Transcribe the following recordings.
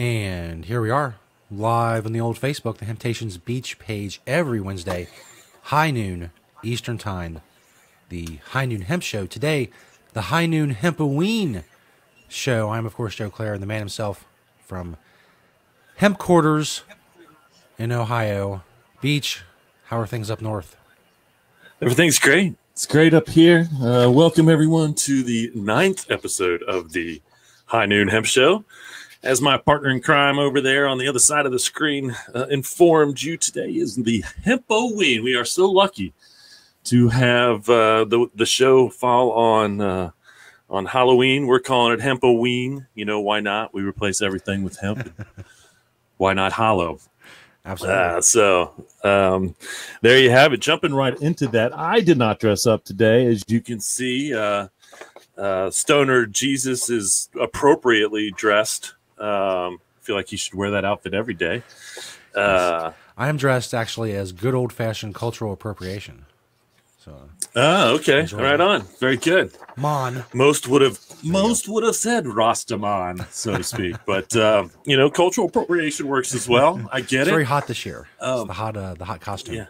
And here we are, live on the old Facebook, the Temptations Beach page, every Wednesday, high noon Eastern Time. The High Noon Hemp Show. Today, the High Noon Hempoween Show. I'm, of course, Joe Clare, and the man himself from Hemp Quarters in Ohio. Beach, how are things up north? Everything's great. It's great up here. Welcome, everyone, to the 9th episode of the High Noon Hemp Show. As my partner in crime over there on the other side of the screen informed you, today is the Hempoween. We are so lucky to have the show fall on Halloween. We're calling it Hempoween. You know, why not? We replace everything with hemp. Why not hollow? Absolutely. There you have it. Jumping right into that. I did not dress up today. As you can see, Stoner Jesus is appropriately dressed. I feel like he should wear that outfit every day. I am dressed actually as good old-fashioned cultural appropriation. So. Oh, okay. Right on. Very good. Mon. Most would have said Rastaman, so to speak. But you know, cultural appropriation works as well. I get it's it. Very hot this year. It's the hot costume.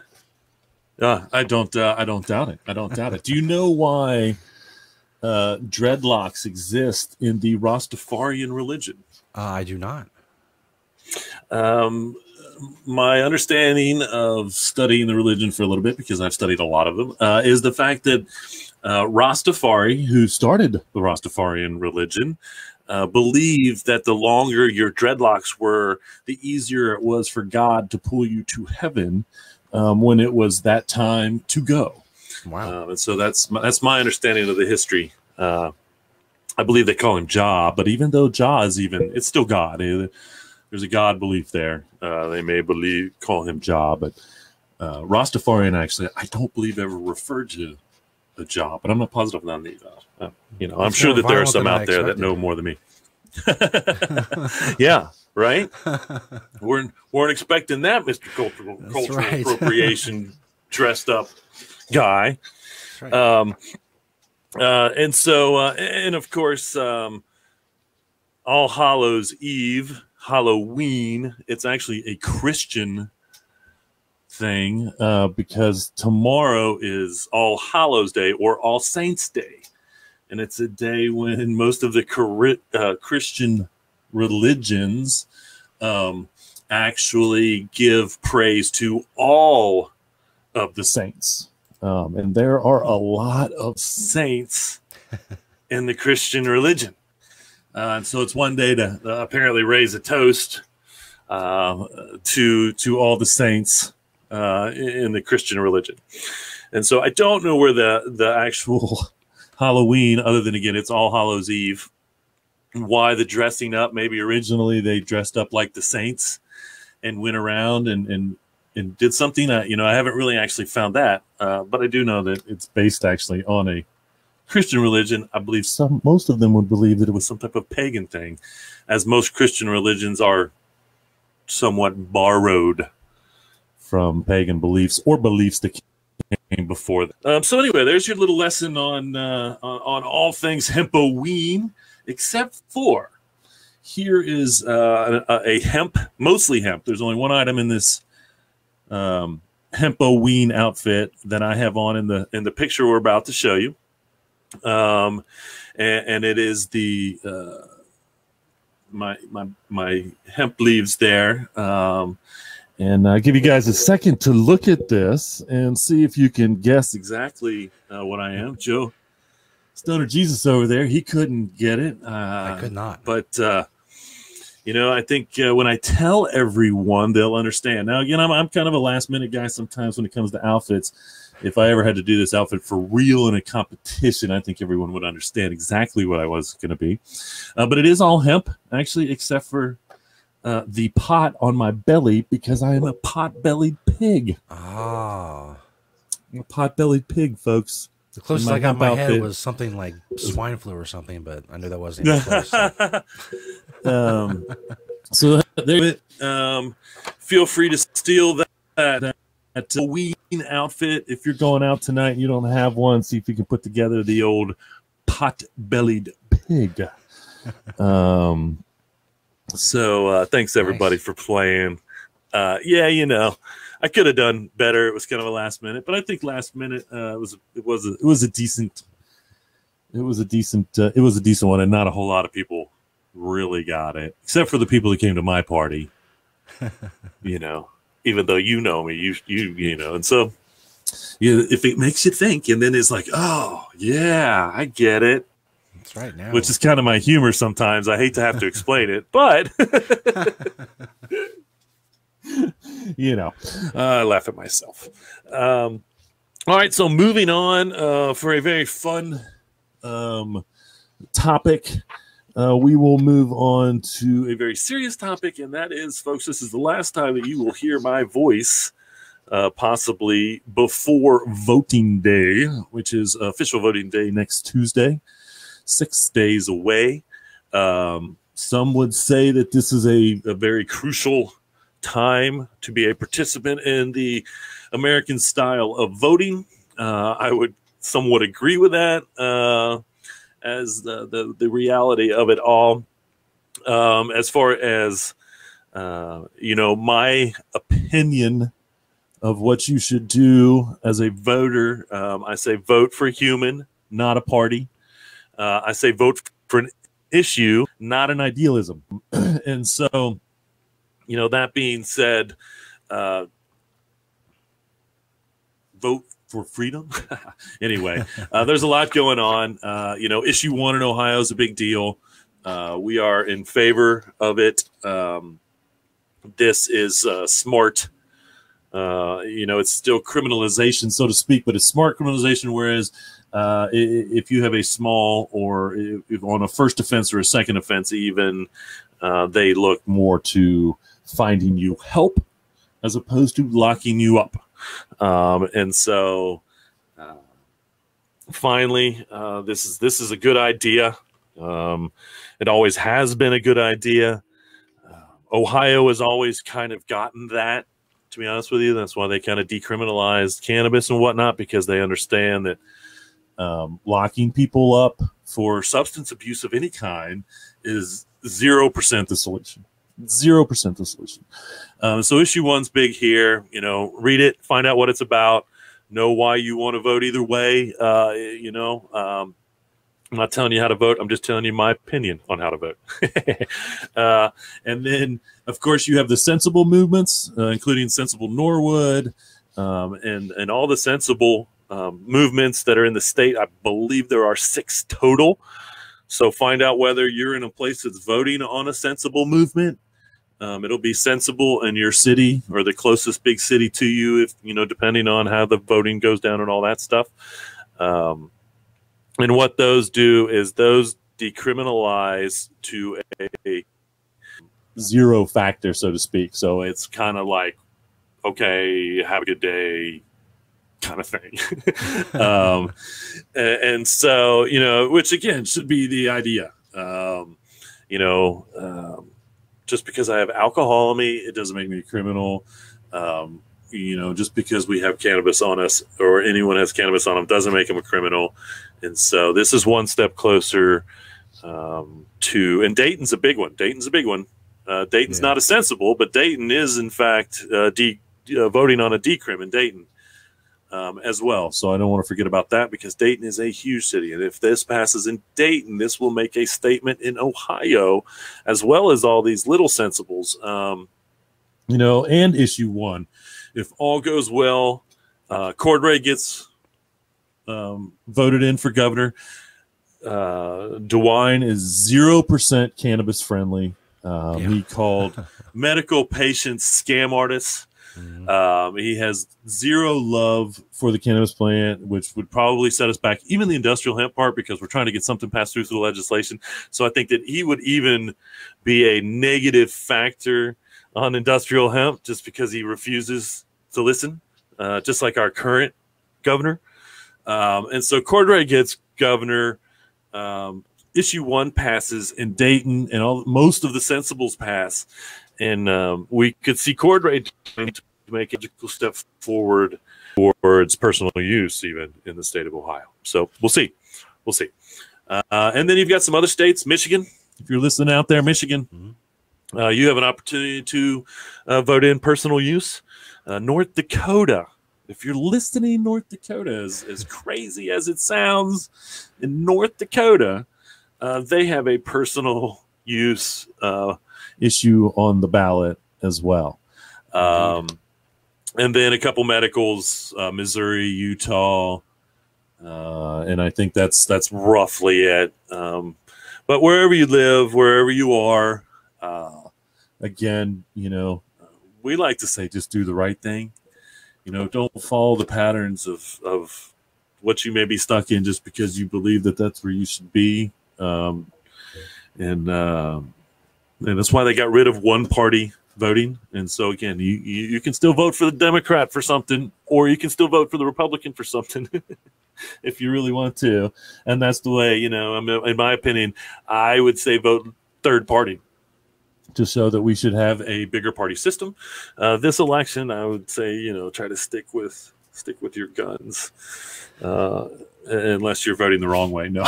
Yeah. I don't doubt it. I don't doubt it. Do you know why dreadlocks exist in the Rastafarian religion? I do not. My understanding of studying the religion for a little bit, because I've studied a lot of them, is the fact that Rastafari, who started the Rastafarian religion, believed that the longer your dreadlocks were, the easier it was for God to pull you to heaven when it was that time to go. Wow. And so that's my understanding of the history. I believe they call him Jah, but even though Jah is it's still God. There's a God belief there. They may call him Jah, but Rastafarian actually, I don't believe ever referred to a Jah, but I'm not positive on that. You know, I'm sure that there are some out there that know more than me. Yeah, right. weren't expecting that, Mr. Cultural right. Appropriation dressed up guy. That's right. And so, and of course, All Hallows Eve. Halloween, it's actually a Christian thing because tomorrow is All Hallows Day or All Saints Day. And it's a day when most of the Christian religions actually give praise to all of the saints. And there are a lot of saints in the Christian religion. And so it's one day to apparently raise a toast to all the saints in the Christian religion. And so I don't know where the actual Halloween, other than, again, it's All Hallows Eve, why the dressing up. Maybe originally they dressed up like the saints and went around and did something. I haven't really actually found that, but I do know that it's based actually on a Christian religion. I believe most of them would believe that it was some type of pagan thing, as most Christian religions are somewhat borrowed from pagan beliefs or beliefs that came before them. So anyway, there's your little lesson on all things Hempoween, except for here is a hemp, mostly hemp. There's only one item in this Hempoween outfit that I have on in the picture we're about to show you. And it is the my hemp leaves there. And I'll give you guys a second to look at this and see if you can guess exactly what I am. Joe Stoner Jesus over there, he couldn't get it. I could not. But I think when I tell everyone, they'll understand. Now, again, I'm kind of a last minute guy sometimes when it comes to outfits. If I ever had to do this outfit for real in a competition, I think everyone would understand exactly what I was going to be. But it is all hemp, actually, except for the pot on my belly, because I am a pot-bellied pig. Ah. I'm a pot-bellied pig, folks. The closest I got in my head was something like swine flu or something, but I knew that wasn't even close. So there, feel free to steal that Halloween outfit if you're going out tonight and you don't have one. See if you can put together the old pot-bellied pig. So thanks everybody for playing. Yeah, you know, I could have done better. It was kind of a last minute, but I think last minute it was a decent one, and not a whole lot of people really got it, except for the people that came to my party. You know, even though you know me, you know, and so yeah, if it makes you think, and then it's like, oh yeah, I get it. That's right now, which is kind of my humor sometimes. I hate to have to explain it, but you know, I laugh at myself. All right, so moving on for a very fun topic. We will move on to a very serious topic, and that is, folks, this is the last time that you will hear my voice, possibly before voting day, which is official voting day next Tuesday, 6 days away. Some would say that this is a very crucial time to be a participant in the American style of voting. Some would agree with that. As the reality of it all, as far as you know, my opinion of what you should do as a voter, I say vote for a human, not a party. I say vote for an issue, not an idealism. And so, you know, that being said, vote for freedom. Anyway, there's a lot going on. You know, issue 1 in Ohio is a big deal. We are in favor of it. This is smart. You know, it's still criminalization, so to speak, but it's smart criminalization. Whereas if you have a small, or if on a first offense or a second offense, even they look more to finding you help as opposed to locking you up. And so, finally, this is a good idea. It always has been a good idea. Ohio has always kind of gotten that, to be honest with you. That's why they kind of decriminalized cannabis and whatnot, because they understand that locking people up for substance abuse of any kind is 0% the solution. 0% the solution. So issue 1's big here. You know, read it, find out what it's about, know why you want to vote either way. You know, I'm not telling you how to vote. I'm just telling you my opinion on how to vote. And then, of course, you have the sensible movements, including Sensible Norwood, and all the sensible movements that are in the state. I believe there are 6 total. So find out whether you're in a place that's voting on a sensible movement. It'll be sensible in your city or the closest big city to you, if you know, depending on how the voting goes down and all that stuff. And what those do is those decriminalize to a 0 factor, so to speak. So it's kind of like, okay, have a good day kind of thing. And so, you know, which again should be the idea. You know, just because I have alcohol on me, it doesn't make me a criminal. You know, just because we have cannabis on us, or anyone has cannabis on them, doesn't make them a criminal. And so this is one step closer to, and Dayton's a big one. Dayton's not a sensible, but Dayton is in fact voting on a decrim in Dayton as well. So I don't want to forget about that, because Dayton is a huge city. And if this passes in Dayton, this will make a statement in Ohio, as well as all these little sensibles, you know, and issue 1. If all goes well, Cordray gets voted in for governor. DeWine is 0% cannabis friendly. He called medical patients scam artists. Mm-hmm. He has 0 love for the cannabis plant, which would probably set us back, even the industrial hemp part, because we're trying to get something passed through the legislation. So I think that he would even be a negative factor on industrial hemp, just because he refuses to listen, just like our current governor. And so Cordray gets governor. Issue 1 passes in Dayton, and most of the sensibles pass. And we could see Cordray to make a logical step forward towards personal use, even in the state of Ohio. So we'll see. And then you've got some other states, Michigan. If you're listening out there, Michigan. Mm-hmm. You have an opportunity to vote in personal use. North Dakota. If you're listening, North Dakota, as crazy as it sounds, in North Dakota, they have a personal use issue on the ballot as well. And then a couple medicals, Missouri, Utah, and I think that's roughly it. But wherever you live, wherever you are, again, we like to say just do the right thing. Don't follow the patterns of what you may be stuck in just because you believe that that's where you should be. And that's why they got rid of one party voting. And so again, you can still vote for the Democrat for something, or you can still vote for the Republican for something if you really want to. And that's the way, in my opinion, I would say vote third party to show that we should have a bigger party system. This election, I would say, try to stick with your guns. Unless you're voting the wrong way. No.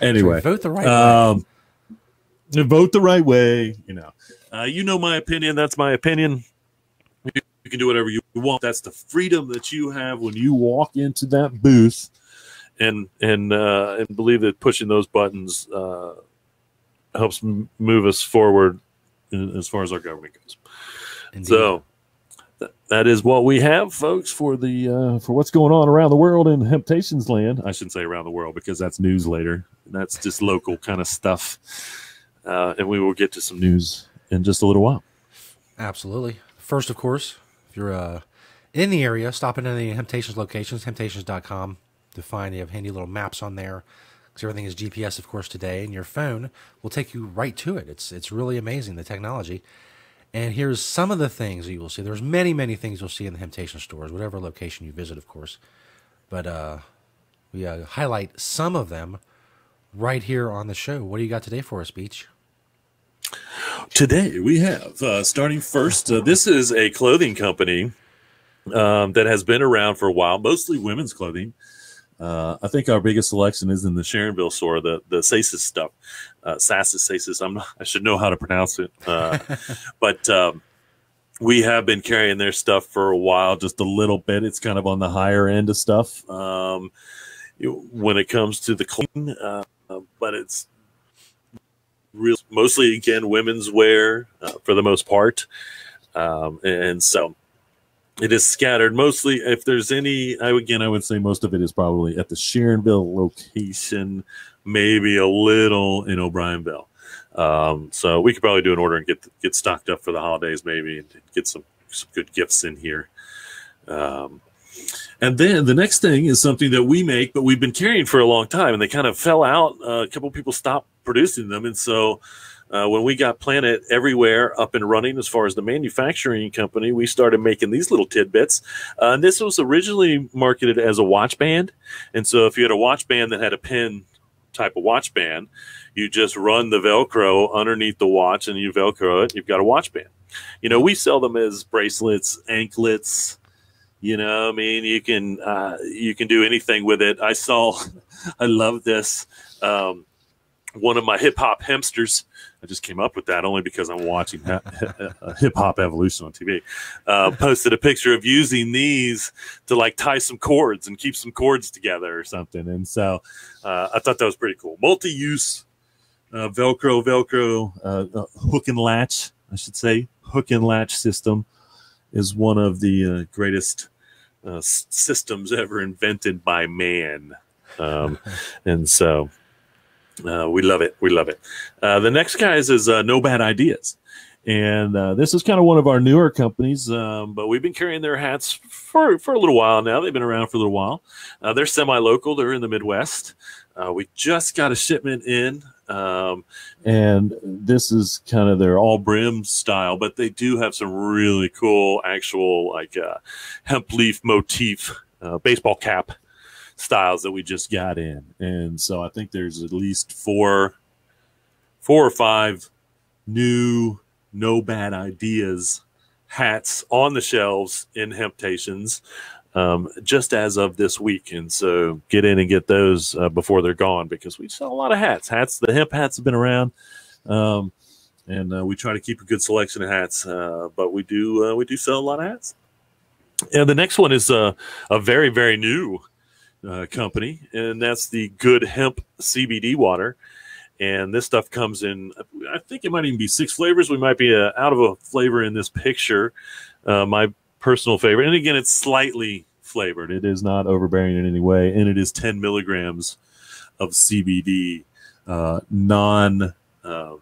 Anyway, vote the right way. Vote the right way. My opinion. That's my opinion. You can do whatever you want. That's the freedom that you have when you walk into that booth, and believe that pushing those buttons helps move us forward as far as our government goes. Indeed. So that is what we have, folks, for what's going on around the world in Hemptations land. I shouldn't say around the world because that's news later. That's just local kind of stuff. And we will get to some news in just a little while. Absolutely. First, of course, if you're in the area, stop in any Hemptations locations, hemptations.com to find. You have handy little maps on there because everything is GPS, of course, today, and your phone will take you right to it. It's really amazing, the technology. And here's some of the things that you will see. There's many, many things you'll see in the Hemptation stores, whatever location you visit, of course. But we highlight some of them right here on the show. What do you got today for us, Beach? Today we have, starting first, this is a clothing company that has been around for a while, mostly women's clothing. I think our biggest selection is in the Sharonville store, the Sasis stuff. Sasis. I should know how to pronounce it. But we have been carrying their stuff for a while, just a little bit. It's kind of on the higher end of stuff when it comes to the clean, but it's mostly, again, women's wear for the most part. And so it is scattered mostly. If there's any, I would say most of it is probably at the Sharonville location, maybe a little in O'Brienville. So we could probably do an order and get stocked up for the holidays, maybe, and get some good gifts in here. And then the next thing is something that we make, but we've been carrying for a long time, and they kind of fell out. A couple people stopped producing them, and so when we got Planet Everywhere up and running as far as the manufacturing company, we started making these little tidbits. And this was originally marketed as a watch band. And so if you had a watch band that had a pin type of watch band, you just run the Velcro underneath the watch and you Velcro it, you've got a watch band. We sell them as bracelets, anklets. You can do anything with it. I love this. One of my hip hop hempsters, I just came up with that only because I'm watching Hip Hop Evolution on TV, posted a picture of using these to tie some cords and keep some cords together or something. And so I thought that was pretty cool. Multi-use Velcro hook and latch, I should say. Hook and latch system is one of the greatest systems ever invented by man. And so we love it. We love it. The next guys is No Bad Ideas. And this is kind of one of our newer companies, but we've been carrying their hats for a little while now. They've been around for a little while. They're semi-local. They're in the Midwest. We just got a shipment in, and this is kind of their all brim style, but they do have some really cool actual hemp leaf motif baseball cap styles that we just got in. And so I think there's at least four or five new No Bad Ideas hats on the shelves in Hemptations just as of this week. And so get in and get those before they're gone, because we sell a lot of hats. The hemp hats have been around. and we try to keep a good selection of hats. But we do sell a lot of hats. And the next one is a very, very new company, and that's the Good Hemp CBD water. And this stuff comes in, I think it might even be 6 flavors. We might be out of a flavor in this picture. My personal favorite. And again, it's slightly flavored. It is not overbearing in any way. And it is 10 milligrams of CBD, non-bubbly.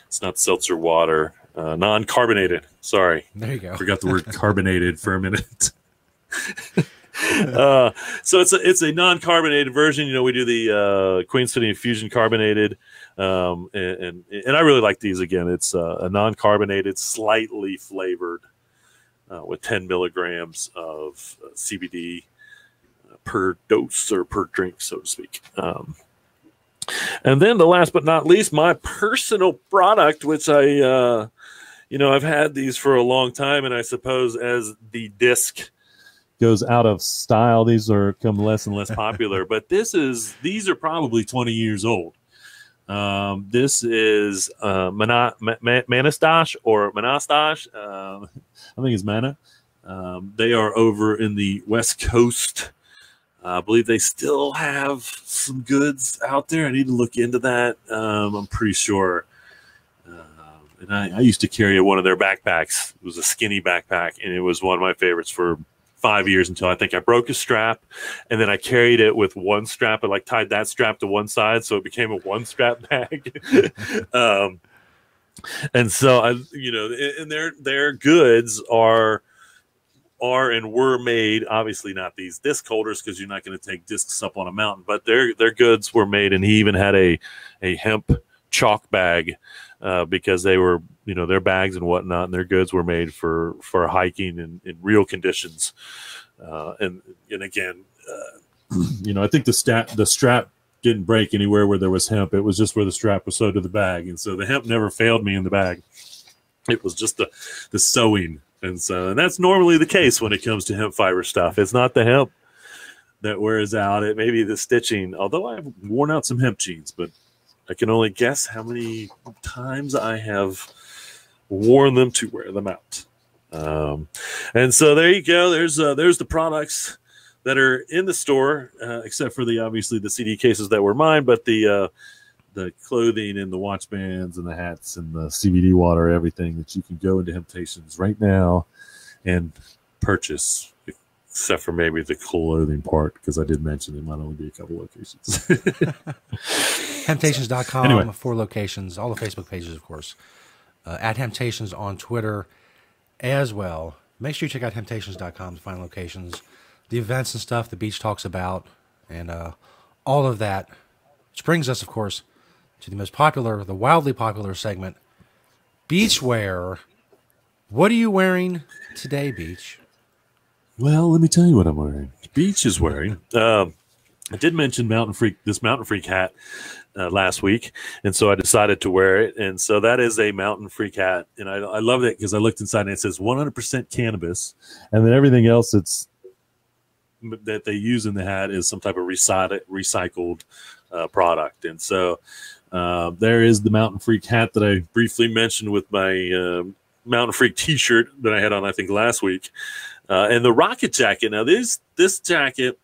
It's not seltzer water. Non-carbonated. Sorry. There you go. Forgot the word carbonated for a minute. So it's a non-carbonated version. You know, we do the Queen City Infusion carbonated, and I really like these. Again, it's a non-carbonated, slightly flavored, with 10 milligrams of CBD per dose or per drink, so to speak. And then the last but not least, my personal product, which I've had these for a long time, and I suppose as the disc goes out of style, these are become less and less popular. But these are probably 20 years old. This is Manastash or Manastash. I think it's Mana. They are over in the West Coast. I believe they still have some goods out there. I need to look into that. I'm pretty sure. And I used to carry one of their backpacks. It was a skinny backpack, and it was one of my favorites for 5 years until I think I broke a strap, and then I carried it with one strap. I like tied that strap to one side, so it became a one strap bag. And so and their goods are and were made, obviously not these disc holders because you're not going to take discs up on a mountain, but their goods were made, and he even had a hemp chalk bag because they were, their bags and whatnot, and their goods were made for hiking in real conditions. And again, I think the strap didn't break anywhere where there was hemp. It was just where the strap was sewed to the bag. And so the hemp never failed me in the bag. It was just the sewing. And that's normally the case when it comes to hemp fiber stuff. It's not the hemp that wears out. It may be the stitching, although I've worn out some hemp jeans, but I can only guess how many times I have worn them to wear them out. And so there you go. There's the products that are in the store, except for obviously the CD cases that were mine, but the clothing and the watch bands and the hats and the CBD water, everything that you can go into Hemptations right now and purchase, except for maybe the clothing part, because I did mention there might only be a couple locations. Hemptations.com, anyway. 4 locations, all the Facebook pages, of course. At Hemptations on Twitter as well. Make sure you check out Hemptations.com to find locations, the events and stuff the beach talks about, and all of that. Which brings us, of course, to the wildly popular segment, Beachwear. What are you wearing today, Beach? Well, let me tell you what I'm wearing. Beach is wearing. I did mention this Mountain Freak hat last week, and so I decided to wear it. And so that is a Mountain Freak hat, and I love it because I looked inside and it says 100% cannabis, and then everything else that they use in the hat is some type of recycled product. And so there is the Mountain Freak hat that I briefly mentioned with my Mountain Freak T-shirt that I had on, I think, last week. And the Rocket jacket. Now, this jacket,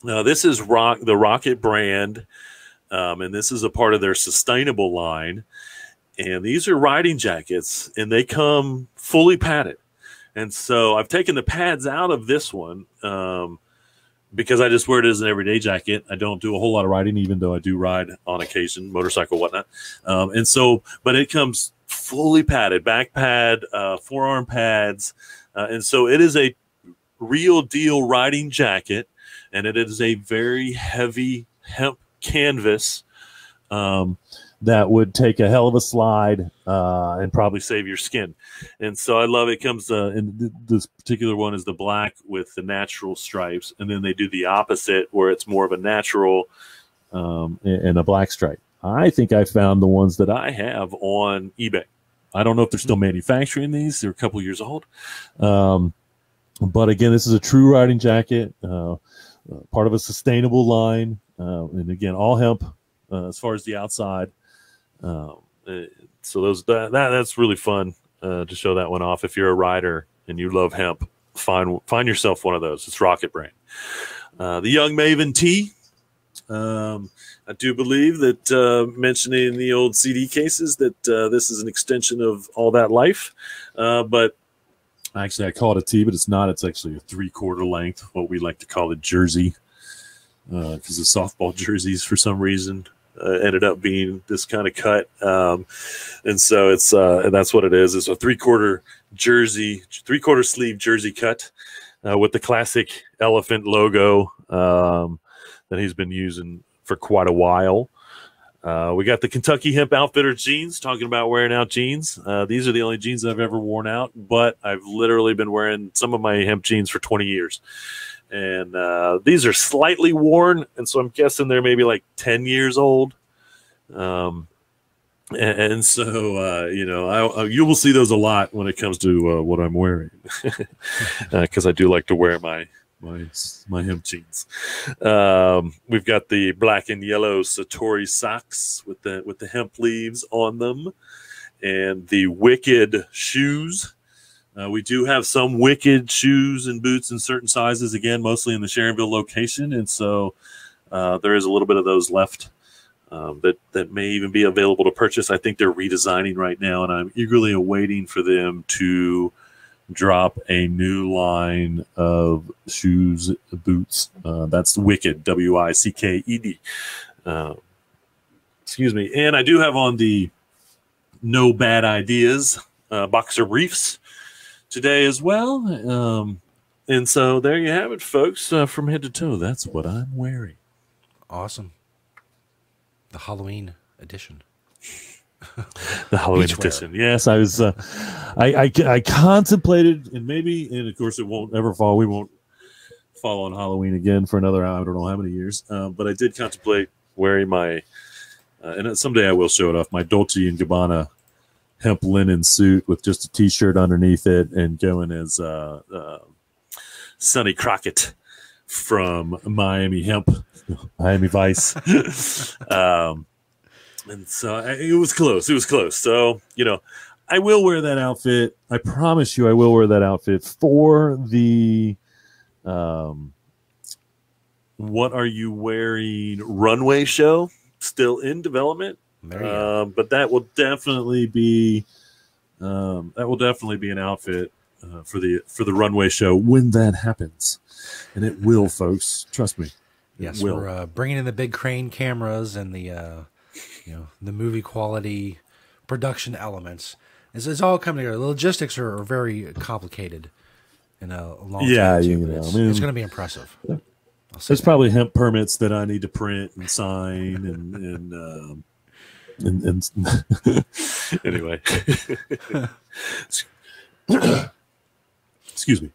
this is the Rocket brand, and this is a part of their sustainable line. And these are riding jackets, and they come fully padded. And so I've taken the pads out of this one because I just wear it as an everyday jacket. I don't do a whole lot of riding, even though I do ride on occasion, motorcycle, whatnot. But it comes fully padded, back pad, forearm pads. And so it is a real deal riding jacket, and it is a very heavy hemp canvas that would take a hell of a slide and probably save your skin. And so I love it. It comes and this particular one is the black with the natural stripes, and then they do the opposite where it's more of a natural and a black stripe. I think I found the ones that I have on eBay. I don't know if they're still manufacturing these. They're a couple years old. But again, this is a true riding jacket, part of a sustainable line. And again, all hemp as far as the outside. So that's really fun to show that one off. If you're a rider and you love hemp, find yourself one of those. It's Rocket Brain. The Young Maven Tea. I do believe that mentioning the old CD cases that this is an extension of All That Life, but actually I call it a T, but it's not. It's actually a 3/4 length, what we like to call a jersey, because the softball jerseys for some reason ended up being this kind of cut, and so it's that's what it is. It's a 3/4 jersey, 3/4 sleeve jersey cut with the classic elephant logo that he's been using for quite a while. We got the Kentucky Hemp Outfitter jeans, talking about wearing out jeans. These are the only jeans I've ever worn out, but I've literally been wearing some of my hemp jeans for 20 years. And these are slightly worn, and so I'm guessing they're maybe like 10 years old. And so, you will see those a lot when it comes to what I'm wearing, because I do like to wear my hemp jeans. We've got the black and yellow Satori socks with the hemp leaves on them, and the Wicked shoes. We do have some Wicked shoes and boots in certain sizes, again, mostly in the Sharonville location, and so there is a little bit of those left that may even be available to purchase. I think they're redesigning right now, and I'm eagerly awaiting for them to drop a new line of shoes, boots. That's Wicked, Wicked. Excuse me. And I do have on the No Bad Ideas boxer briefs today as well. And so there you have it, folks. From head to toe, that's what I'm wearing. Awesome. The Halloween edition. The Halloween edition. Yes, I was. I contemplated, and of course, it won't ever fall. We won't fall on Halloween again for another, I don't know how many years. But I did contemplate wearing my, and someday I will show it off, my Dolce & Gabbana hemp linen suit with just a T-shirt underneath it, and going as Sonny Crockett from Miami Vice. And so it was close. So, I will wear that outfit. I promise you I will wear that outfit for the What Are You Wearing runway show, still in development. But that will definitely be an outfit for the runway show when that happens. And it will, folks. Trust me. Yes, we're bringing in the big crane cameras and the movie quality production elements. It's all coming together. The logistics are very complicated in a long time. It's going to be impressive. There's probably hemp permits that I need to print and sign and anyway. Excuse me.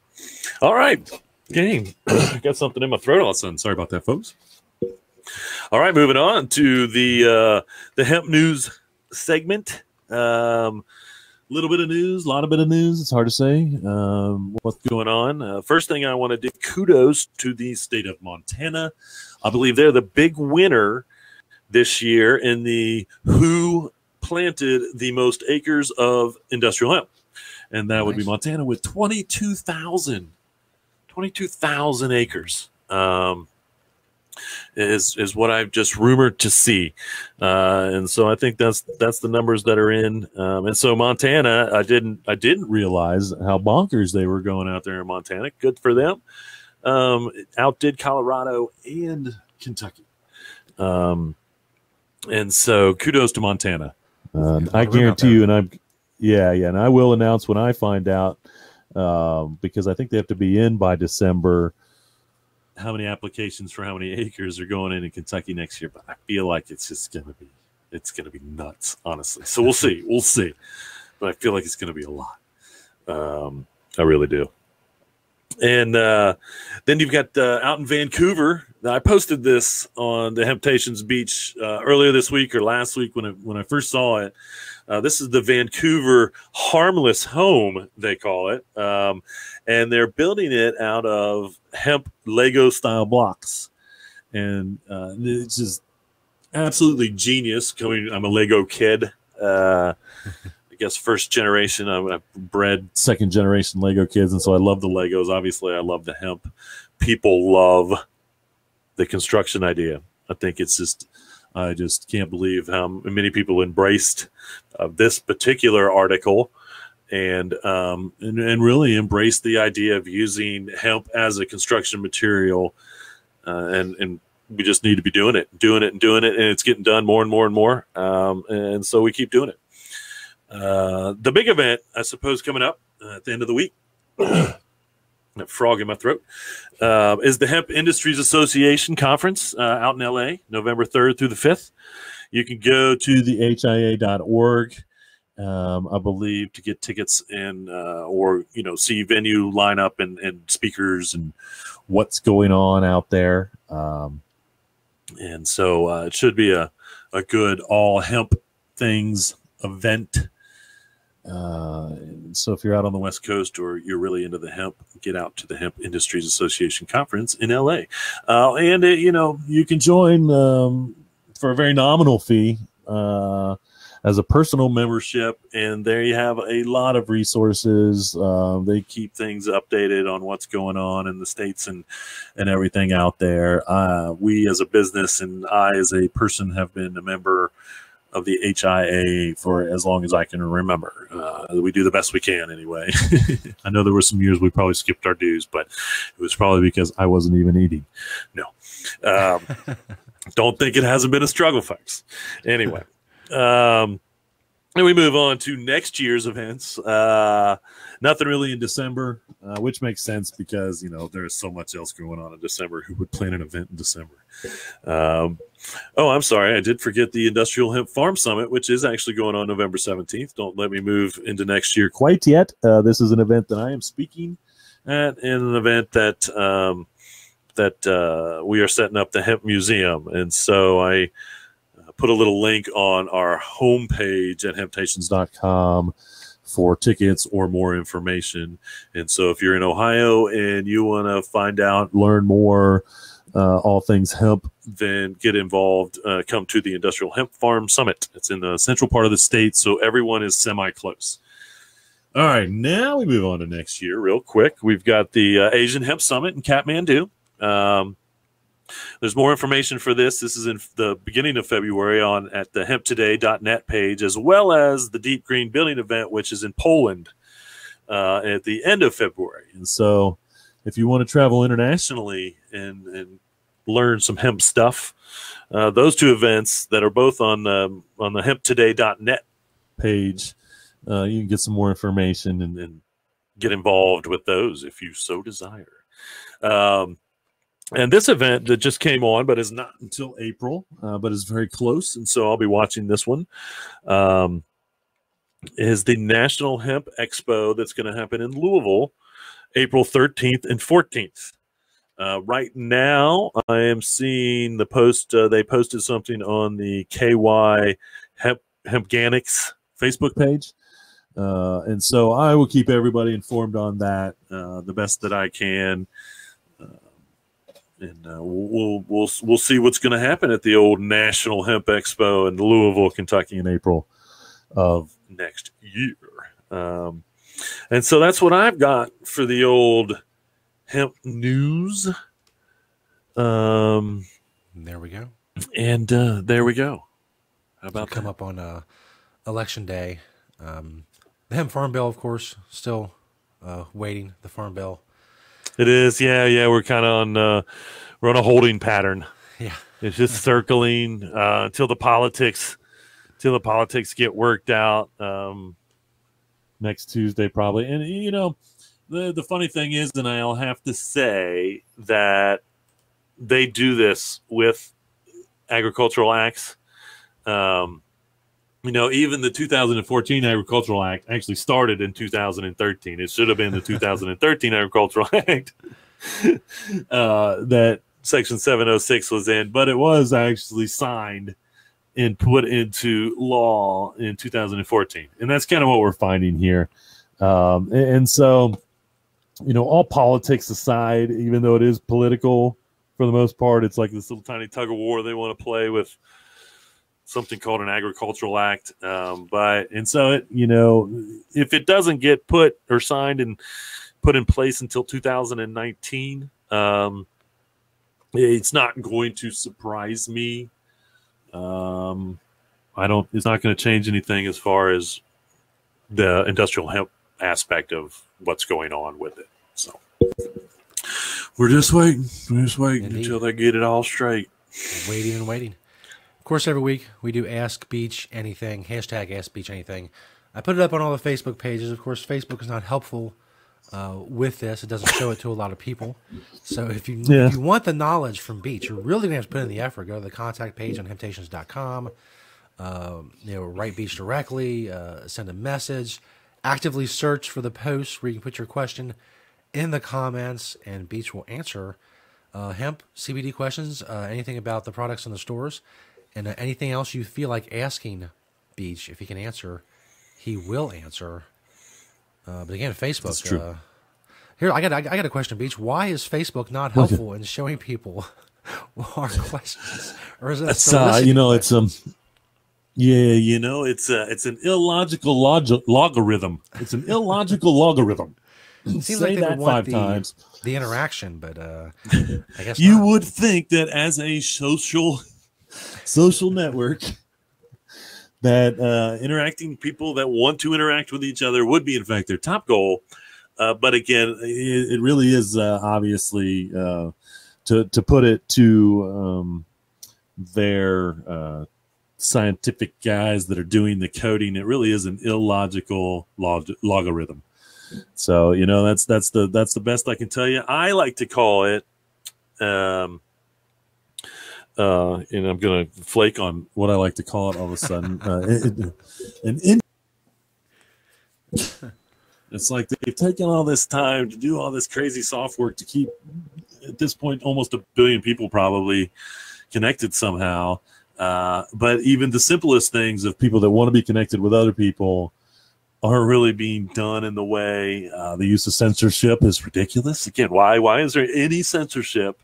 All right. Gang. I got something in my throat all of a sudden. Sorry about that, folks. All right, moving on to the hemp news segment. Little bit of news, a lot of bit of news. It's hard to say what's going on. First thing I want to do, kudos to the state of Montana. I believe they're the big winner this year in the who planted the most acres of industrial hemp. And that would be Montana with 22,000 acres. Is what I've just rumored to see, and so I think that's the numbers that are in. And so Montana, I didn't realize how bonkers they were going out there in Montana. Good for them. Outdid Colorado and Kentucky, and so kudos to Montana. I guarantee you, and and I will announce when I find out, because I think they have to be in by December. How many applications for how many acres are going in Kentucky next year? But I feel like it's gonna be nuts, honestly. So we'll see. But I feel like it's gonna be a lot. I really do. And then you've got out in Vancouver. Now, I posted this on the Hemptations Beach earlier this week or last week when I first saw it. This is the Vancouver Harmless Home, they call it. And they're building it out of hemp Lego-style blocks. And it's just absolutely genius. I'm a Lego kid. I guess first generation. I've bred second generation Lego kids, and so I love the Legos. Obviously, I love the hemp. People love the construction idea. I think I just can't believe how many people embraced this particular article and really embraced the idea of using hemp as a construction material. And we just need to be doing it, and it's getting done more and more and more. And so we keep doing it. The big event, I suppose, coming up at the end of the week, that frog in my throat, is the Hemp Industries Association Conference out in LA, November 3rd through the 5th. You can go to the HIA.org, I believe, to get tickets and or see venue lineup and speakers and what's going on out there. And so it should be a good all hemp things event. So if you're out on the West Coast or you're really into the hemp, get out to the Hemp Industries Association Conference in LA. And you can join for a very nominal fee as a personal membership, and there you have a lot of resources. They keep things updated on what's going on in the States and everything out there. We as a business and I as a person have been a member of the HIA for as long as I can remember. We do the best we can anyway. I know there were some years we probably skipped our dues, but it was probably because I wasn't even eating. No. Don't think it hasn't been a struggle, folks. Anyway. And we move on to next year's events. Nothing really in December, which makes sense because, there's so much else going on in December. Who would plan an event in December? I'm sorry. I did forget the Industrial Hemp Farm Summit, which is actually going on November 17th. Don't let me move into next year quite yet. This is an event that I am speaking at, and an event that we are setting up the Hemp Museum. And so I put a little link on our homepage at hemptations.com for tickets or more information. And so if you're in Ohio and you want to find out, learn more, all things hemp, then get involved. Come to the Industrial Hemp Farm Summit. It's in the central part of the state, so everyone is semi-close. All right, now we move on to next year real quick. We've got the Asian Hemp Summit in Kathmandu. There's more information for this. This is in the beginning of February at the hemptoday.net page, as well as the Deep Green Building event, which is in Poland at the end of February. And so if you want to travel internationally and learn some hemp stuff, those two events that are both on the hemptoday.net page, you can get some more information and get involved with those if you so desire. And this event that just came on, but is not until April, but is very close, and so I'll be watching this one, is the National Hemp Expo that's going to happen in Louisville, April 13th and 14th. Right now, I am seeing the post. They posted something on the KY Hempganics Facebook page. And so I will keep everybody informed on that the best that I can. And we'll see what's going to happen at the old National Hemp Expo in Louisville, Kentucky in April of next year. And so that's what I've got for the old hemp news. There we go. And there we go. How about come up on Election Day? The Hemp Farm Bill, of course, still waiting. The Farm Bill. It is, yeah. We're kind of we're on a holding pattern. Yeah, it's just circling until the politics get worked out. Next Tuesday, probably. And the funny thing is, and I'll have to say that they do this with agricultural acts. Even the 2014 Agricultural Act actually started in 2013. It should have been the 2013 Agricultural Act that Section 706 was in, but it was actually signed and put into law in 2014. And that's kind of what we're finding here. And so, all politics aside, even though it is political for the most part, it's like this little tiny tug of war they want to play with something called an agricultural act. And so it, if it doesn't get put or signed and put in place until 2019, it's not going to surprise me. It's not going to change anything as far as the industrial hemp aspect of what's going on with it. So we're just waiting. Indeed. Until they get it all straight. Waiting and waiting. Of course, every week we do Ask Beach Anything, hashtag Ask Beach Anything. I put it up on all the Facebook pages. Of course, Facebook is not helpful with this. It doesn't show it to a lot of people. So if you want the knowledge from Beach, you're really going to have to put in the effort. Go to the contact page on hemptations.com. Write Beach directly, send a message, actively search for the post where you can put your question in the comments, and Beach will answer hemp, CBD questions, anything about the products in the stores, and anything else you feel like asking Beach. If he can answer, he will answer. But again, Facebook. That's true. Here, I got a question, Beach. Why is Facebook not helpful in showing people our questions? Or is it it's it's an illogical logarithm. It's an illogical logarithm. It seems like they would want 5 times the interaction, but I guess you would think that as a social network, that interacting people that want to interact with each other would be, in fact, their top goal. But again, it really is obviously to put it to their scientific guys that are doing the coding. It really is an illogical logarithm. So that's the best I can tell you. I like to call it, and I'm going to flake on what I like to call it all of a sudden. It's like they've taken all this time to do all this crazy soft work to keep, at this point, almost 1 billion people probably connected somehow. But even the simplest things of people that want to be connected with other people aren't really being done in the way. The use of censorship is ridiculous. Again, why is there any censorship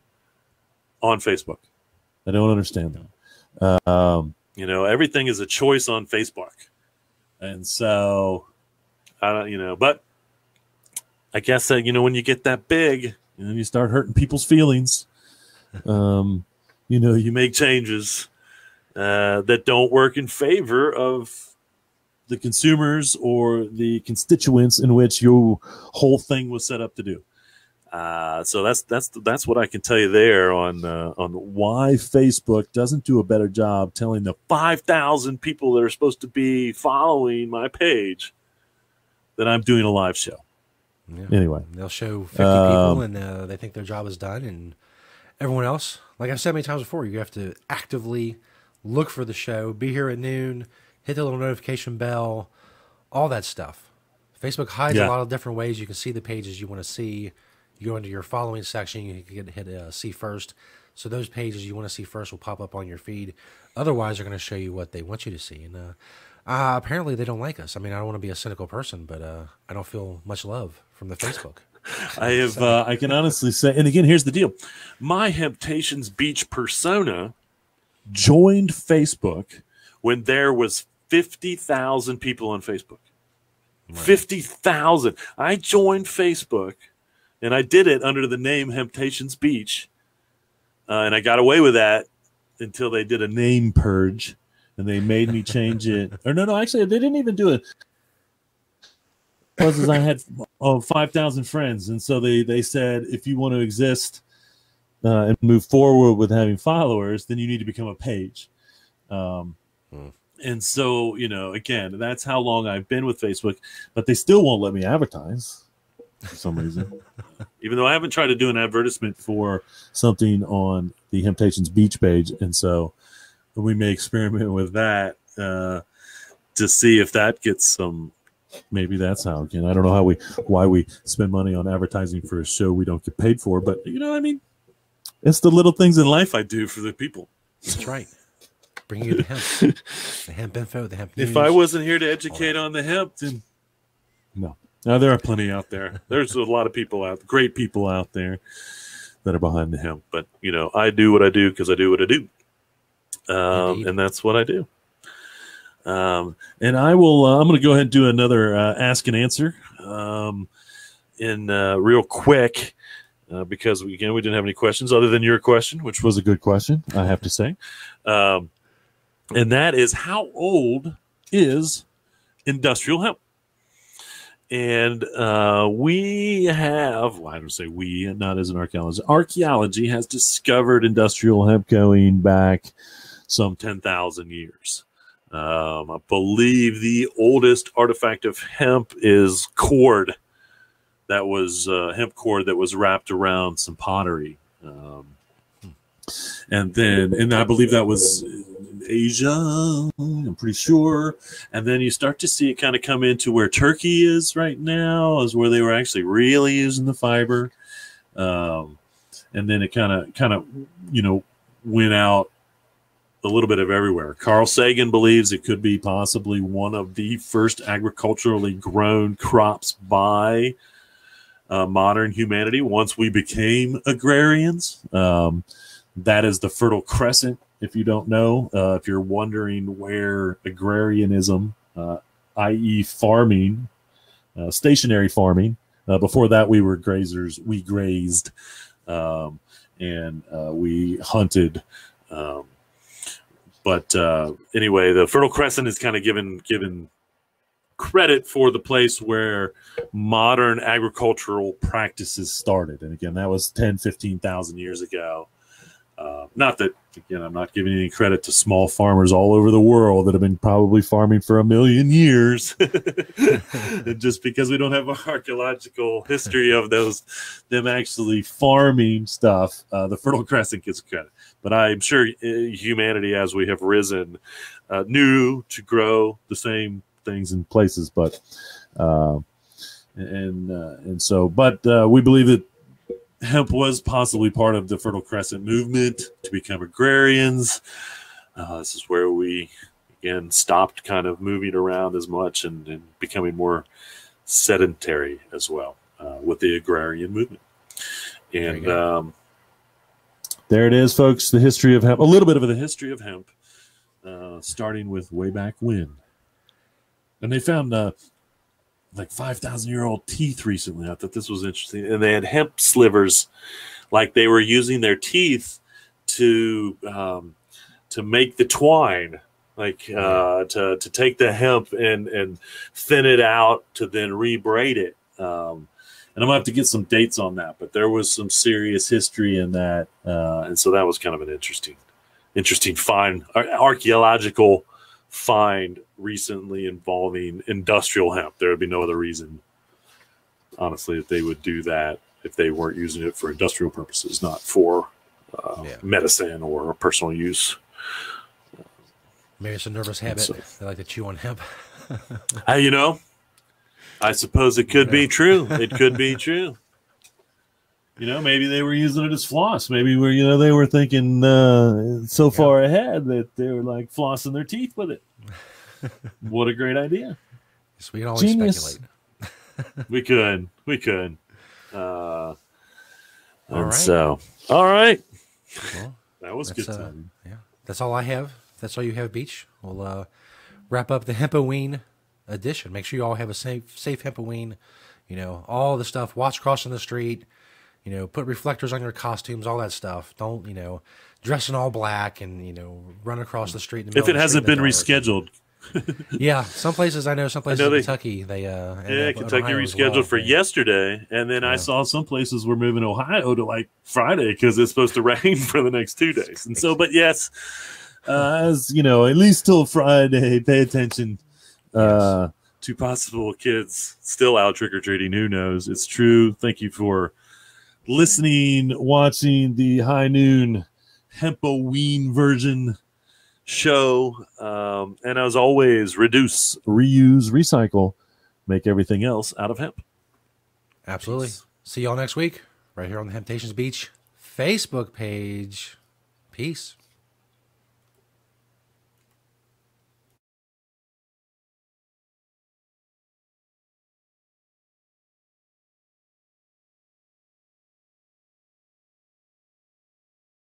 on Facebook? I don't understand that. Everything is a choice on Facebook. And so, but I guess that, when you get that big and you start hurting people's feelings, you make changes that don't work in favor of the consumers or the constituents in which your whole thing was set up to do. So that's what I can tell you there on why Facebook doesn't do a better job telling the 5,000 people that are supposed to be following my page that I'm doing a live show. Yeah. Anyway, they'll show 50 people and they think their job is done, and everyone else, like I've said many times before, you have to actively look for the show, be here at noon, hit the little notification bell, all that stuff. Facebook hides a lot of different ways you can see the pages you want to see. You go into your following section, you can hit see first. So those pages you want to see first will pop up on your feed. Otherwise, they're going to show you what they want you to see. And apparently they don't like us. I mean, I don't want to be a cynical person, but I don't feel much love from the Facebook. I can honestly say, and again, here's the deal. My Hemptations Beach persona joined Facebook when there was 50,000 people on Facebook. Right. 50,000. I joined Facebook, and I did it under the name Hemptations Beach, and I got away with that until they did a name purge, and they made me change it. Or no, actually, they didn't even do it. Was I had 5,000 friends, and so they said, if you want to exist and move forward with having followers, then you need to become a page. And so, again, that's how long I've been with Facebook, but they still won't let me advertise for some reason. Even though I haven't tried to do an advertisement for something on the Hemptations Beach page. And so we may experiment with that to see if that gets some, maybe that's how, again, I don't know why we spend money on advertising for a show we don't get paid for, but it's the little things in life I do for the people. That's right. Bring you the hemp, the hemp info, the hemp news. If I wasn't here to educate on the hemp, then no. Now there are plenty out there. There's a lot of people great people out there that are behind the hemp. But I do what I do because I do what I do, and that's what I do. And I will. I'm going to go ahead and do another ask and answer in real quick because we didn't have any questions other than your question, which was a good question, I have to say. And that is, how old is industrial hemp? And we have, well, I don't say we, not as an archaeologist. Archaeology has discovered industrial hemp going back some 10,000 years. I believe the oldest artifact of hemp is cord. That was hemp cord that was wrapped around some pottery. And I believe that was in Asia, I'm pretty sure. And then you start to see it kind of come into where Turkey is right now, is where they were actually really using the fiber. And then it kind of, went out a little bit of everywhere. Carl Sagan believes it could be possibly one of the first agriculturally grown crops by modern humanity once we became agrarians. That is the Fertile Crescent, if you don't know. If you're wondering where agrarianism, i.e. farming, stationary farming, before that we were grazers, we grazed, and we hunted. But anyway, the Fertile Crescent is kind of given credit for the place where modern agricultural practices started. And again, that was 10, 15,000 years ago. Not that, again, I'm not giving any credit to small farmers all over the world that have been probably farming for 1,000,000 years. Just because we don't have an archaeological history of them actually farming stuff, the Fertile Crescent gets credit. But I'm sure humanity, as we have risen, knew to grow the same things in places. But we believe that hemp was possibly part of the Fertile Crescent movement to become agrarians. This is where we, again, stopped kind of moving around as much and becoming more sedentary as well with the agrarian movement. And there it is, folks, the history of hemp, a little bit of the history of hemp, starting with way back when. And they found like 5,000-year-old teeth recently. I thought this was interesting. And they had hemp slivers, like they were using their teeth to make the twine, like to take the hemp and thin it out to then rebraid it. And I'm going to have to get some dates on that, but there was some serious history in that. And so that was kind of an interesting find, archaeological find recently involving industrial hemp. There would be no other reason, honestly, that they would do that if they weren't using it for industrial purposes, not for medicine or personal use. Maybe it's a nervous habit. So, they like to chew on hemp. I suppose it could be true. It could be true. Maybe they were using it as floss. Maybe they were thinking so far ahead that they were like flossing their teeth with it. What a great idea! So we can always speculate. We could. All right. So, all right. Well, that was good time. Yeah, that's all I have. That's all you have, Beach. We'll wrap up the Hempoween edition. Make sure you all have a safe Hempoween. All the stuff. Watch crossing the street. Put reflectors on your costumes, all that stuff. Don't, dress in all black and, run across the street. If it hasn't been rescheduled. Yeah, some places in Kentucky, Kentucky rescheduled for yesterday. And then I saw some places were moving Ohio to like Friday because it's supposed to rain for the next 2 days. And so, but yes, as at least till Friday, pay attention to possible kids still out trick-or-treating. Who knows? It's true. Thank you for listening, watching the High Noon Hempoween version show. And as always, reduce, reuse, recycle, make everything else out of hemp. Absolutely. Peace. See y'all next week, right here on the Hemptations Beach Facebook page. Peace.